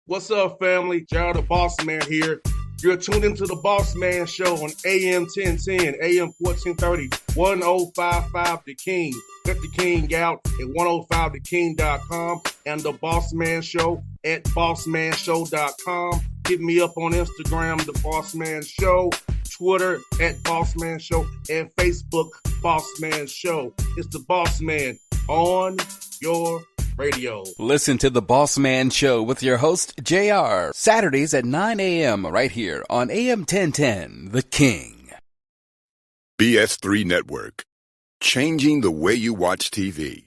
What's up, family? Gerald the Bossman here. You're tuned into the Bossman Show on AM 1010, AM 1430, 1055 The King. Let the King out at 105theking.com and the Bossman Show at bossmanshow.com. Hit me up on Instagram, The Bossman Show, Twitter at Bossman Show, and Facebook, Bossman Show. It's the Bossman on your radio. Listen to the Bossman Show with your host, JR, Saturdays at 9 a.m. right here on AM 1010, The King. BS3 Network, changing the way you watch TV.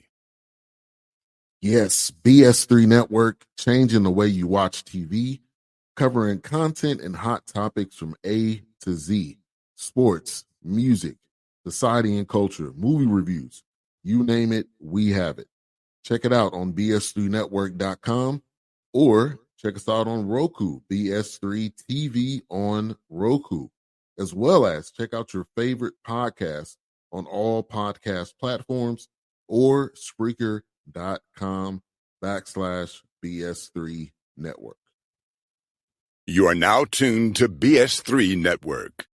Yes, BS3 Network, changing the way you watch TV, covering content and hot topics from A to Z, sports, music, society and culture, movie reviews, you name it, we have it. Check it out on bs3network.com or check us out on Roku, BS3 TV on Roku, as well as check out your favorite podcast on all podcast platforms or Spreaker.com/BS3 Network. You are now tuned to BS3 Network.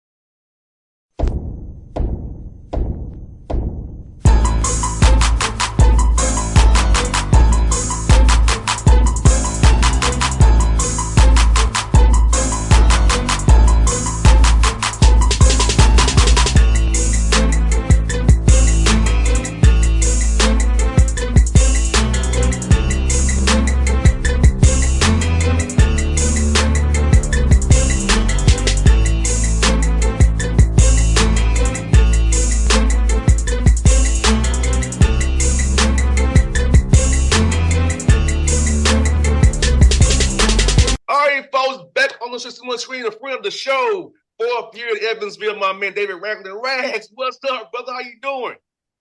Screen, a friend of the show, 4th year at Evansville, my man David Ragland. Rags, what's up, brother? How you doing?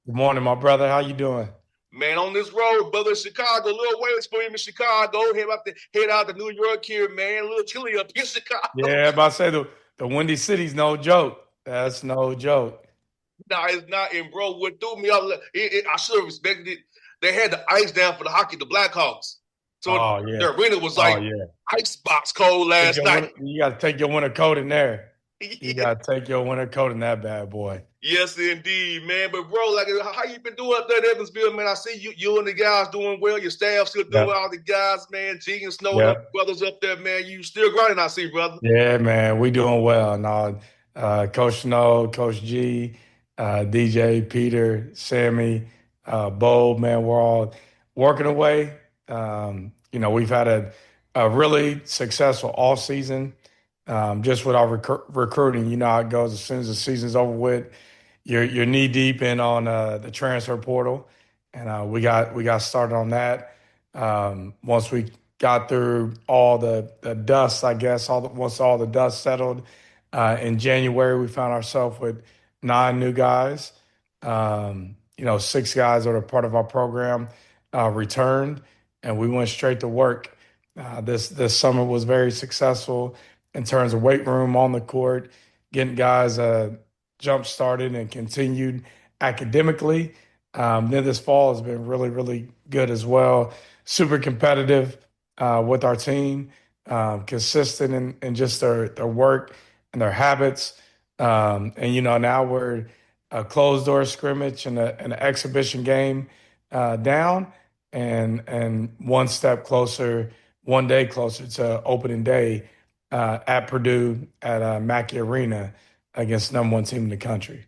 Good morning, my brother. How you doing? Man, on this road, brother, Chicago, a little ways for him in Chicago. Head out to New York here, man. A little chilly up here in Chicago. Yeah, I'm about to say the Windy City's no joke. That's no joke. No, it's not. And bro, what threw me off, I should have respected it. They had the ice down for the hockey, the Blackhawks. So the arena was like icebox cold last night. You got to take your winter coat in there. You got to take your winter coat in that bad boy. Yes, indeed, man. But, bro, like, how you been doing up there in Evansville, man? I see you and the guys doing well. Your staff still doing well. All the guys, man. G and Snow, brothers up there, man. You still grinding, I see, brother. Yeah, man. We doing well. No, Coach Snow, Coach G, DJ, Peter, Sammy, Bo, man, we're all working away. We've had a really successful off season, just with our recruiting. You know how it goes. As soon as the season's over with, you're knee deep in on the transfer portal, and we got started on that. Once we got through all the dust, I guess, once all the dust settled in January, we found ourselves with 9 new guys. 6 guys that are part of our program returned. And we went straight to work. This summer was very successful in terms of weight room on the court, getting guys jump started and continued academically. Then this fall has been really, really good as well. Super competitive with our team, consistent in just their work and their habits. Now we're a closed door scrimmage and an exhibition game down. And one day closer to opening day at Purdue at Mackey Arena against the #1 team in the country.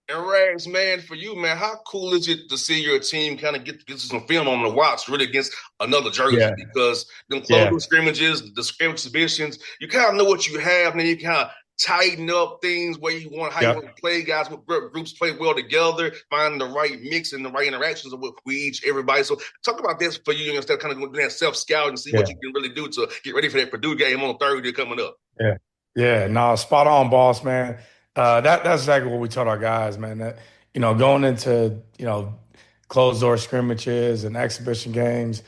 And Rags, man, for you, man, how cool is it to see your team kind of get some film on the watch really against another jersey? Yeah. Because them closed scrimmages, the scrimmage exhibitions, you kind of know what you have, and then you kind of tighten up things where you want, how you want to play, guys, what groups play well together, finding the right mix and the right interactions with everybody. So talk about this for you instead of kind of doing that self-scout and see what you can really do to get ready for that Purdue game on Thursday coming up. Spot on, boss, man. That's exactly what we told our guys, man, that, going into, closed door scrimmages and exhibition games,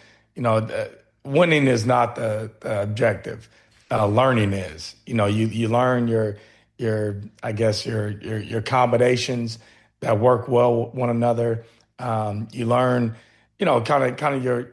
winning is not the objective. Learning is, you learn your combinations that work well with one another. You learn, kind of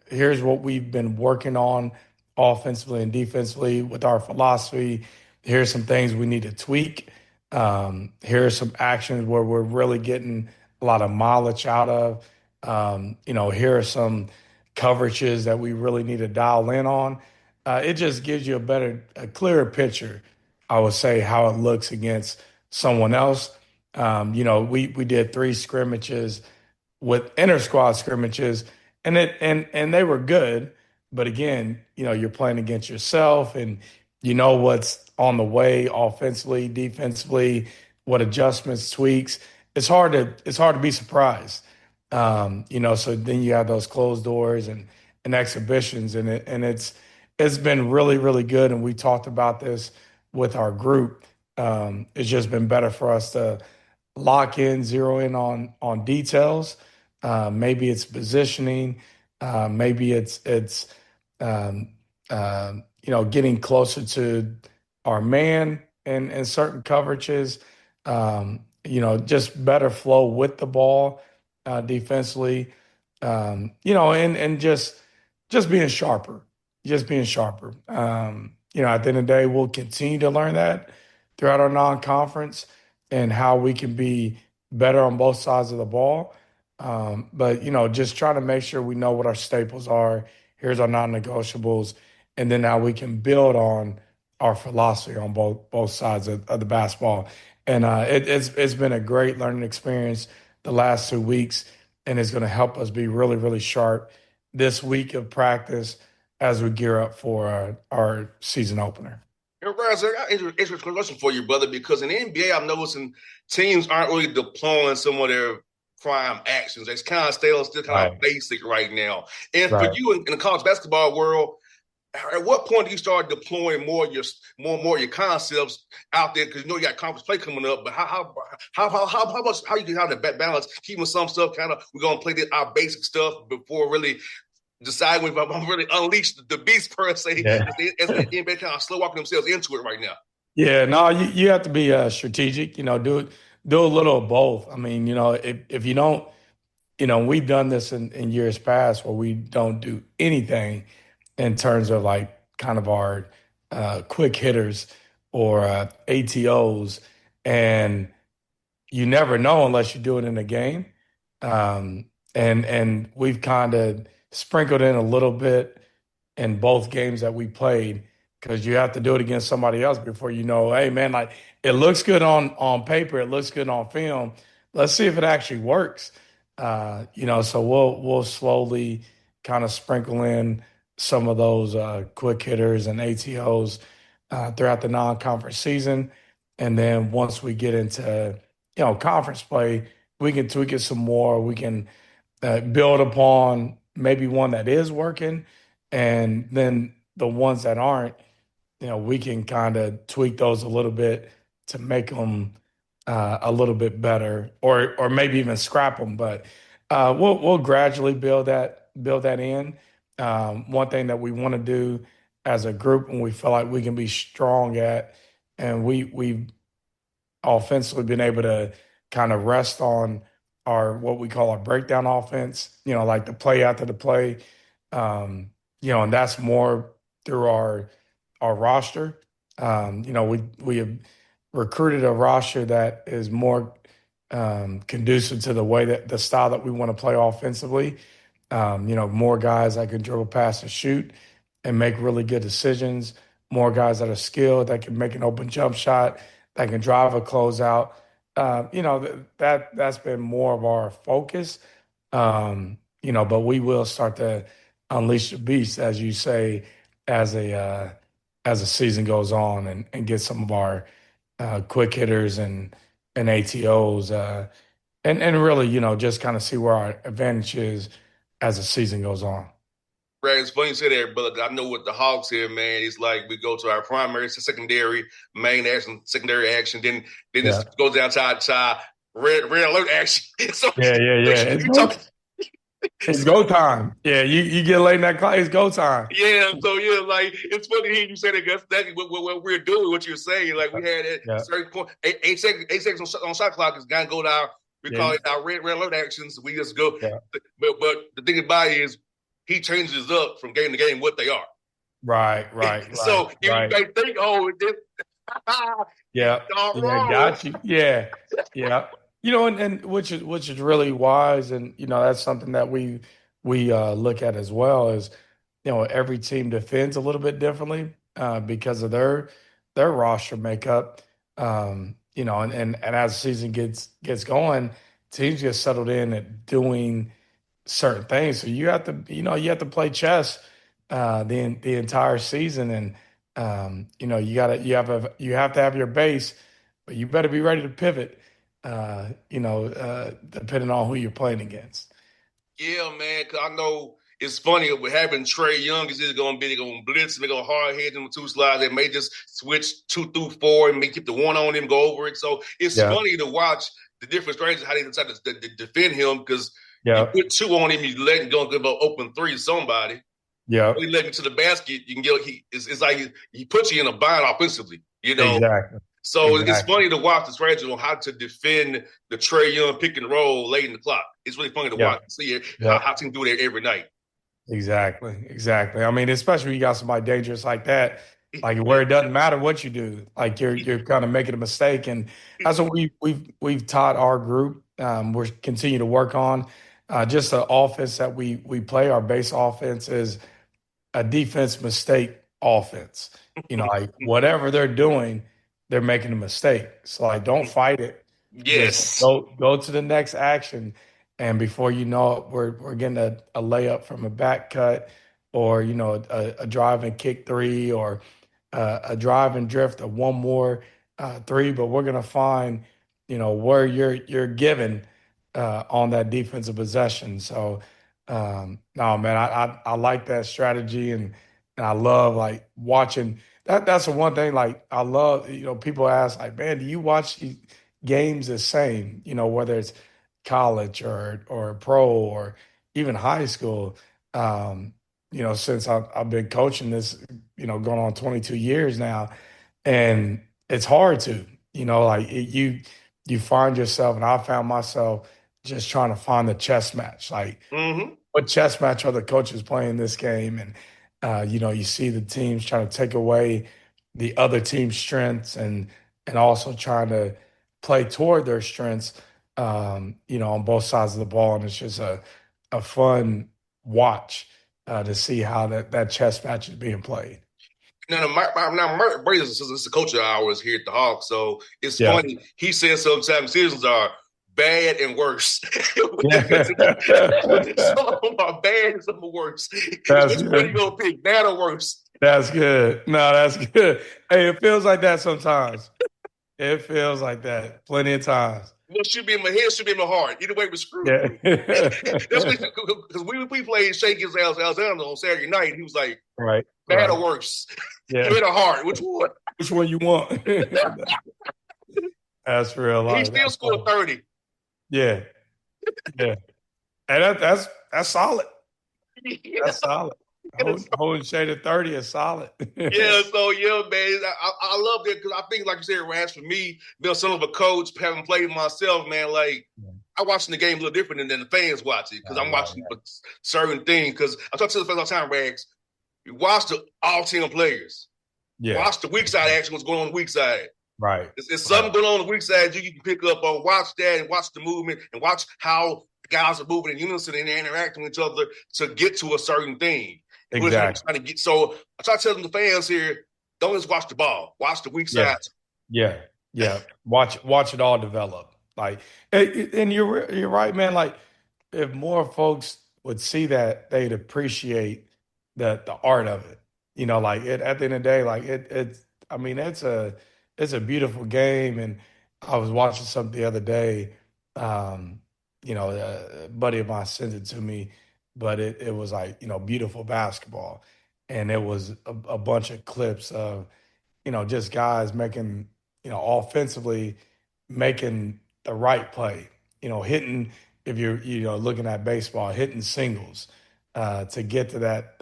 here's what we've been working on offensively and defensively with our philosophy. Here's some things we need to tweak. Here are some actions where we're really getting a lot of mileage out of. Here are some coverages that we really need to dial in on. It just gives you a clearer picture, I would say, how it looks against someone else. We did 3 scrimmages with inter squad scrimmages, and they were good. But again, you're playing against yourself, and you know what's on the way offensively, defensively, what adjustments, tweaks. It's hard to be surprised. So then you have those closed doors and exhibitions, and it's been really, really good. And we talked about this with our group. It's just been better for us to lock in, zero in on details. Maybe it's positioning. Maybe it's um, getting closer to our man in certain coverages. Just better flow with the ball defensively. And just being sharper, just being sharper. At the end of the day, we'll continue to learn that throughout our non-conference and how we can be better on both sides of the ball. But just trying to make sure we know what our staples are. Here's our non-negotiables, and then now we can build on our philosophy on both sides of the basketball. And it's been a great learning experience the last 2 weeks, and it's going to help us be really, really sharp this week of practice as we gear up for our season opener. Hey, Raz, I got an interesting question for you, brother, because in the NBA, I'm noticing teams aren't really deploying some of their prime actions. It's kind of still kind of basic right now. And for you in the college basketball world, at what point do you start deploying more your concepts out there? Because you got conference play coming up, but how you can have that balance, keeping some stuff kind of we're gonna play our basic stuff before really deciding if I'm really unleash the beast per se, as the NBA kind of slow walking themselves into it right now. Yeah, no, you have to be strategic. Do a little of both. I mean, if you don't, we've done this in years past where we don't do anything in terms of like kind of our quick hitters or ATOs, and you never know unless you do it in a game. And we've kind of sprinkled in a little bit in both games that we played because you have to do it against somebody else before hey man, like it looks good on paper, it looks good on film. Let's see if it actually works. So we'll slowly kind of sprinkle in some of those quick hitters and ATOs throughout the non-conference season, and then once we get into conference play, we can tweak it some more. We can build upon maybe one that is working, and then the ones that aren't, we can kind of tweak those a little bit to make them a little bit better, or maybe even scrap them. But we'll gradually build that in. One thing that we want to do as a group, and we feel like we can be strong at, and we've offensively been able to kind of rest on our what we call our breakdown offense, like the play after the play. And that's more through our roster. We have recruited a roster that is more conducive to the way that the style that we want to play offensively. More guys that can dribble, pass, and shoot and make really good decisions. More guys that are skilled, that can make an open jump shot, that can drive a closeout. That's been more of our focus. But we will start to unleash the beast, as you say, as the season goes on, and get some of our quick hitters and ATOs, and really, just kind of see where our advantage is as the season goes on. Right, it's funny you say that, brother. I know with the Hawks here, man, it's like we go to our primary, secondary, main action, secondary action, then it goes down to red alert action. So yeah. It's go time. Yeah, you get late in that clock, it's go time. Yeah, so like it's funny hearing you say that. That's what we're doing. What you're saying, like we had at certain point, 8 seconds on shot clock is gonna go down. We call it our red alert actions. We just go, but the thing about it is he changes up from game to game what they are. Right, right, right, So you right. may think, oh, this, you Yeah, are yeah, wrong. got you. Yeah, yeah. And which is really wise, and that's something that we look at as well. Is every team defends a little bit differently because of their roster makeup. And as the season gets going, teams get settled in at doing certain things. So you have to play chess the entire season, and you have to have your base, but you better be ready to pivot. Depending on who you're playing against. Yeah, man, because I know it's funny with having Trey Young is either going to be they're going to blitz and they're going to hard head them with two slides. They may just switch 2 through 4 and make keep the one on him, go over it. So it's Yeah, funny to watch the different strategies how they decide to defend him because you yeah, put 2 on him, you let him go and give up open 3 to somebody. yeah. He let him to the basket, you can get it's like he puts you in a bind offensively, you know. Exactly, So it's exactly. funny to watch the strategy on how to defend the Trey Young pick and roll late in the clock. It's really funny to Yeah, watch and see it, yeah. how teams do it every night. Exactly, exactly. I mean, especially when you got somebody dangerous like that, like where it doesn't matter what you do, like you're kind of making a mistake, and that's what we've taught our group. We're continue to work on just the offense that we play. Our base offense is a defense mistake offense. Like whatever they're doing, they're making a mistake. So like don't fight it. Just Yes. go to the next action. And before you know it, we're getting a layup from a back cut or a drive and kick three or a drive and drift of one more three, but we're gonna find where you're given on that defensive possession. So no, man, I like that strategy, and I love like watching that. That's the one thing like I love. People ask like, man, do you watch these games the same? Whether it's college or pro or even high school. Since I've been coaching this, going on 22 years now, and it's hard to, like you find yourself, and I found myself just trying to find the chess match, like Mm-hmm. what chess match are the coaches playing this game? And you see the teams trying to take away the other team's strengths and also trying to play toward their strengths, on both sides of the ball. And it's just a fun watch to see how that chess match is being played. Now, Brady is a coach of ours here at the Hawks, so it's Yeah. funny. He says sometimes seasons are bad and worse. Yeah. Some of them are bad and some are worse. That's Which one are you good. gonna pick, bad or worse? That's good. No, that's good. Hey, it feels like that sometimes. It feels like that plenty of times. What should be in my head should be in my heart. Either way, we're screwed. Yeah. That's because we played Shaky's Alexander on Saturday night. He was like, Right, bad right. or worse, Yeah. head or heart, which one? Which one you want? That's real He life. still That's scored funny. 30. Yeah, yeah. And that's solid. Yeah. That's solid. Holding shade at 30 is solid. Yeah, so yeah, man, I love that because I think, like you said, Rash, for me, being son of a coach, having played myself, man, like I watching the game a little different than the fans watch it because Right, I'm right, watching right. certain things. Because I talk to the fans all the time, Rags, you watch the all 10 players, Yeah. watch the weak side action, what's going on the weak side. Right. It's Right. something going on the weak side you can pick up on. Watch that and watch the movement and watch how guys are moving in unison and they're interacting with each other to get to a certain thing. It's really Exactly. trying to get. So I try to tell the fans here, don't just watch the ball. Watch the weak Yeah. side. Yeah. Yeah. Watch it all develop. Like, and you're right, man. Like, if more folks would see that, they'd appreciate the art of it. Like at the end of the day, like it's I mean, it's a beautiful game. And I was watching something the other day. Um, a buddy of mine sent it to me, but it was like, beautiful basketball. And it was a bunch of clips of, just guys making, offensively making the right play, hitting, if you're, looking at baseball, hitting singles to get to that,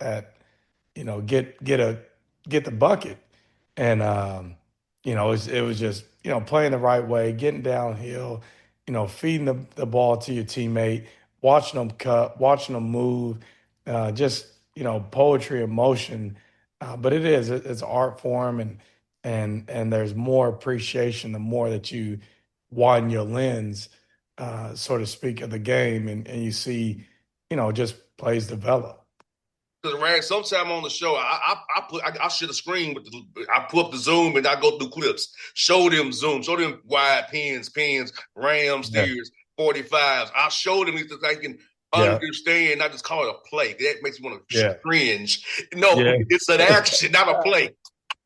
get the bucket. And, it was just, playing the right way, getting downhill, feeding the ball to your teammate, watching them cut, watching them move, just, poetry in motion But it's an art form, and there's more appreciation the more that you widen your lens, so to speak, of the game, and you see, just plays develop. Because Rand, sometime on the show, I share the screen with I pull up the Zoom and I go through clips, show them Zoom, show them wide pins, Ram Yeah, steers, 45s. I show them these things I can yeah, understand, not just call it a play. That makes me want to yeah, cringe. No, yeah. it's an action, not a play.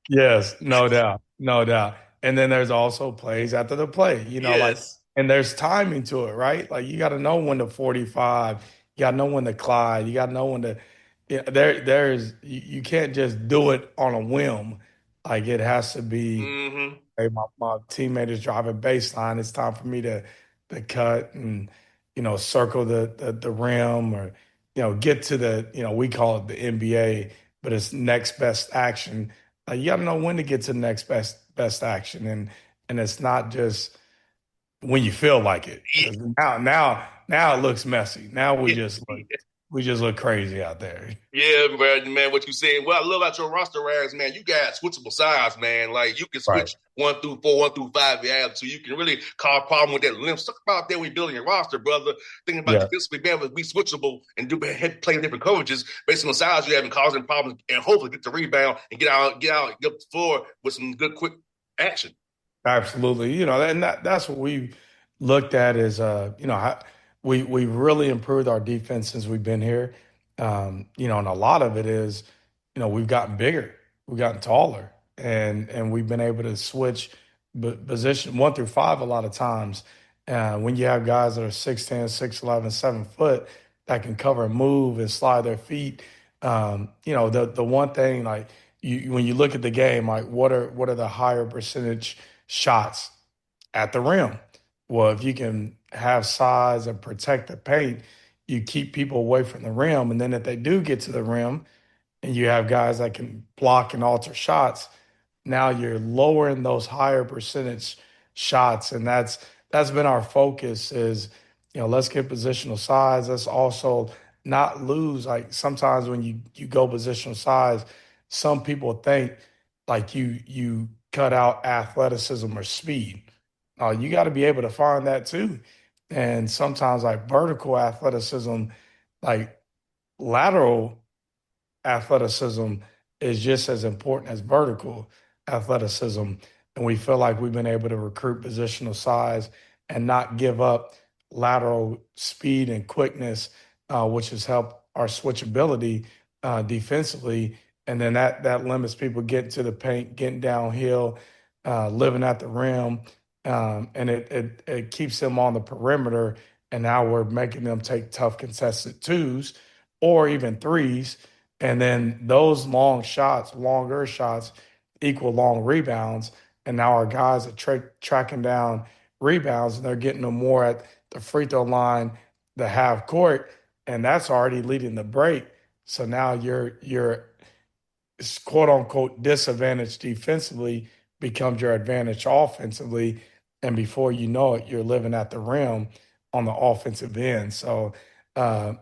Yes, no doubt, no doubt. And then there's also plays after the play, Yes. and there's timing to it, right? Like you got to know when to 45, you got to know when to glide, you got to know when to. Yeah, you can't just do it on a whim. Like it has to be. Mm-hmm. Hey, my teammate is driving baseline. It's time for me to cut and circle the rim, or get to the we call it the NBA, but it's next best action. You got to know when to get to the next best action, and it's not just when you feel like it, because now it looks messy. Now we just look crazy out there. Yeah, man, what you saying? Well, I love about your roster, Rags, man. You got switchable sides, man. Like you can Right. switch 1 through 4, 1 through 5 if you have to. You can really cause a problem with that limb. Talk about that when you're building your roster, brother. Thinking about Yeah. defensively being able to be switchable and play different coverages based on the size you have and causing problems, and hopefully get the rebound and get up the floor with some good quick action. Absolutely. And that's what we looked at is, we really improved our defense since we've been here. And a lot of it is, we've gotten bigger, we've gotten taller, and we've been able to switch position 1 through 5 a lot of times. When you have guys that are 6'10", 6'11", 7 foot that can cover and move and slide their feet, the one thing, like when you look at the game, like what are the higher percentage shots at the rim? Well, if you can have size and protect the paint, you keep people away from the rim. And then if they do get to the rim and you have guys that can block and alter shots, now you're lowering those higher percentage shots. And that's been our focus is, let's get positional size. Let's also not lose. Like sometimes when you go positional size, some people think like you cut out athleticism or speed. You got to be able to find that too. And sometimes like vertical athleticism, like lateral athleticism is just as important as vertical athleticism. And we feel like we've been able to recruit positional size and not give up lateral speed and quickness, which has helped our switchability defensively. And then that limits people getting to the paint, getting downhill, living at the rim. And it keeps them on the perimeter. And now we're making them take tough contested twos or even threes, and then those longer shots, equal long rebounds. And now our guys are tracking down rebounds, and they're getting them more at the free throw line, the half court, and that's already leading the break. So now your quote unquote disadvantage defensively becomes your advantage offensively. And before you know it, you're living at the rim on the offensive end. So uh,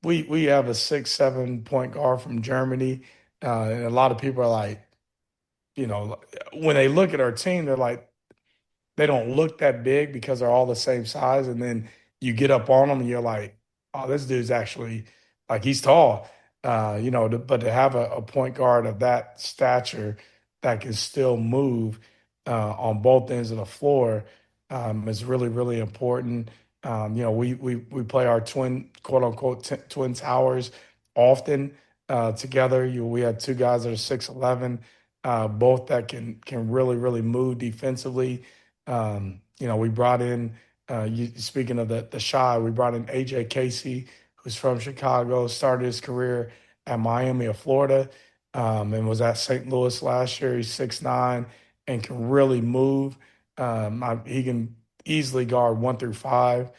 we have a 6, 7 point guard from Germany. And a lot of people are like, when they look at our team, they're like, they don't look that big because they're all the same size. And then you get up on them and you're like, oh, this dude's actually like he's tall. But to have a point guard of that stature that can still move on both ends of the floor is really, really important. We play our twin, quote unquote, twin towers often together. We had two guys that are 6'11", both that can really, really move defensively. We brought in, speaking of the shy, we brought in AJ Casey, who's from Chicago, started his career at Miami of Florida, and was at St. Louis last year. He's 6'9" and can really move. He can easily guard 1 through 5.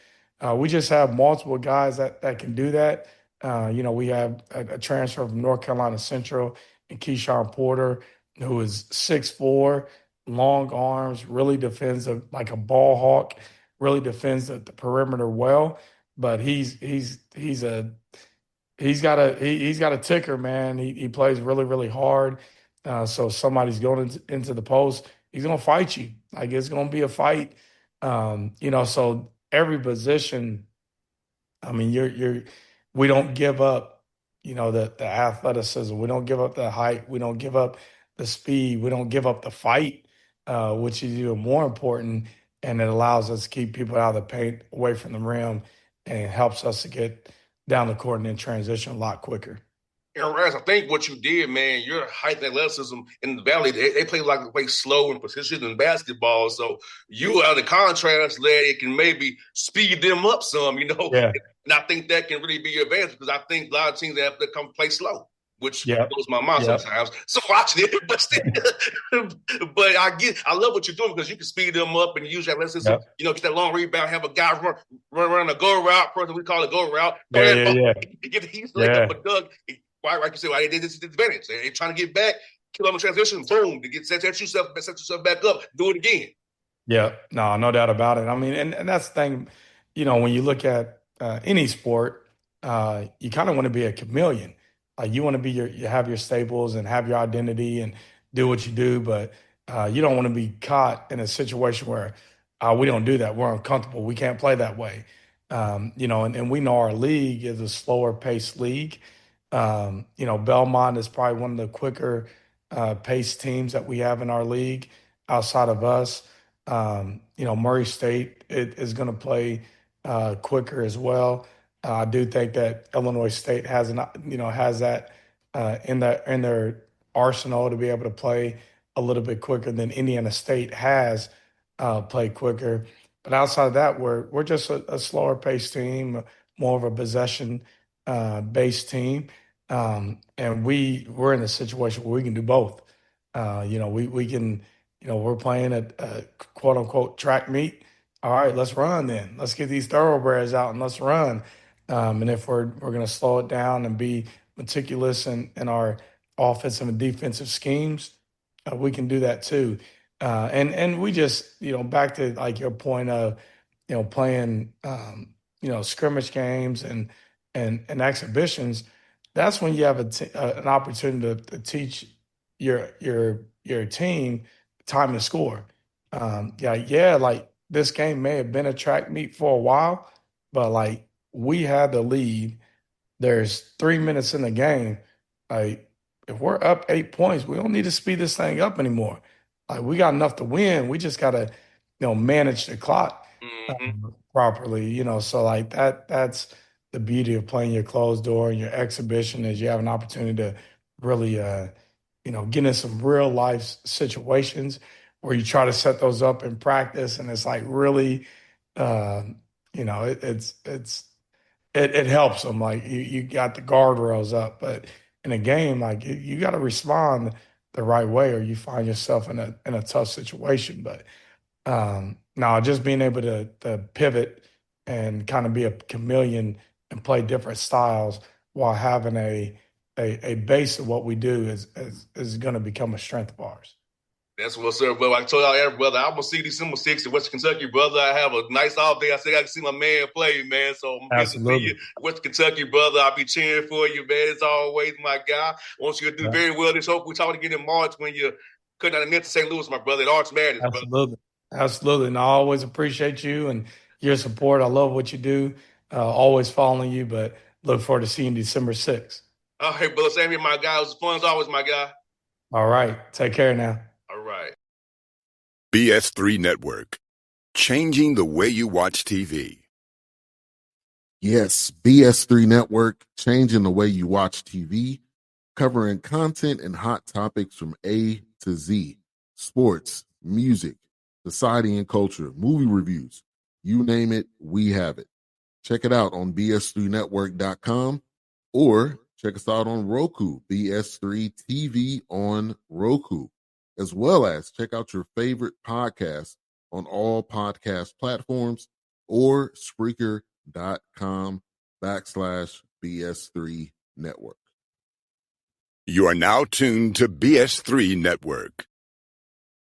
We just have multiple guys that can do that. We have a transfer from North Carolina Central and Keyshawn Porter, who is 6'4", long arms, really defends like a ball hawk, really defends the perimeter well. But he's a he's got a ticker, man. He plays really, really hard. So somebody's going into the post, he's gonna fight you. Like it's gonna be a fight. So every position, I mean, we don't give up, the athleticism. We don't give up the height. We don't give up the speed. We don't give up the fight, which is even more important. And it allows us to keep people out of the paint, away from the rim, and helps us to get down the court and then transition a lot quicker. And Raz, I think what you did, man, your height and athleticism in the Valley, they play slow and position in basketball. So you, out of contrast, it can maybe speed them up some, Yeah. And I think that can really be your advantage because I think a lot of teams have to come play slow, which Yep. blows my mind Yep. sometimes. So watching it, but still, but I love what you're doing because you can speed them up and use that athleticism. Yep. Get that long rebound, have a guy run a go route. First, we call it go route. Yeah. Get the heat like up a Doug. Like you said, they did this advantage. They're trying to get back, kill them in transition, boom, to set yourself back up, do it again. Yeah, no doubt about it. I mean, and that's the thing, when you look at any sport, you kind of want to be a chameleon. You want to be you have your staples and have your identity and do what you do, but you don't want to be caught in a situation where we don't do that. We're uncomfortable. We can't play that way. And we know our league is a slower paced league. Belmont is probably one of the quicker paced teams that we have in our league outside of us. Murray State is going to play quicker as well. I do think that Illinois State has that in their arsenal to be able to play a little bit quicker than Indiana State has played quicker. But outside of that, we're just a slower paced team, more of a possession based team, and we're in a situation where we can do both. We can. We're playing a quote unquote track meet. All right, let's run then. Let's get these thoroughbreds out and let's run. And if we're going to slow it down and be meticulous in our offensive and defensive schemes, we can do that too. And we just, back to like your point of, playing, scrimmage games and exhibitions. That's when you have an opportunity to teach your team time to score. Like this game may have been a track meet for a while, but like we had the lead. There's 3 minutes in the game. Like if we're up 8 points, we don't need to speed this thing up anymore. Like we got enough to win. We just gotta, manage the clock properly. So like that's the beauty of playing your closed door and your exhibition is you have an opportunity to really get in some real life situations where you try to set those up in practice, and it's like really, it helps them. Like you got the guardrails up, but in a game, like you got to respond the right way, or you find yourself in a tough situation. But now, just being able to pivot and kind of be a chameleon and play different styles while having a base of what we do is going to become a strength of ours. That's what's up, brother. I told y'all, brother, I'm going to see December 6th in Western Kentucky, brother. I have a nice off day. I said I can see my man play, man. So I'm going to see you Western Kentucky, brother. I'll be cheering for you, man. As always, my guy. I want you to do very well this hope. We're talking again in March when you're cutting out the net to St. Louis, my brother, at Arch Madness, brother. Absolutely. And I always appreciate you and your support. I love what you do. Always following you, but look forward to seeing you December 6th. All right, brother. Same here, my guy. It was fun as always, my guy. All right. Take care now. All right. BS3 Network, changing the way you watch TV. Yes, BS3 Network, changing the way you watch TV, covering content and hot topics from A to Z, sports, music, society and culture, movie reviews, you name it, we have it. Check it out on bs3network.com or check us out on Roku, BS3 TV on Roku, as well as check out your favorite podcast on all podcast platforms or Spreaker.com/BS3 Network. You are now tuned to BS3 Network.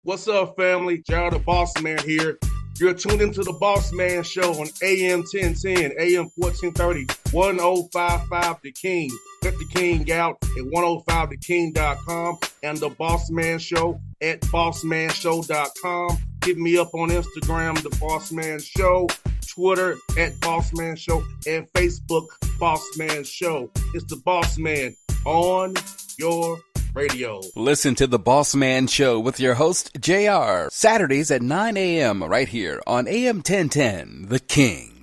What's up, family? Gerald the Bossman here. You're tuned into the Bossman Show on AM 1010, AM 1430, 1055 The King. Let the King out at 105theking.com and the Bossman Show at bossmanshow.com. Hit me up on Instagram, The Bossman Show, Twitter at Bossman Show, and Facebook, Bossman Show. It's the Bossman on your radio. Listen to the Bossman Show with your host, JR, Saturdays at 9 a.m. right here on AM 1010, The King.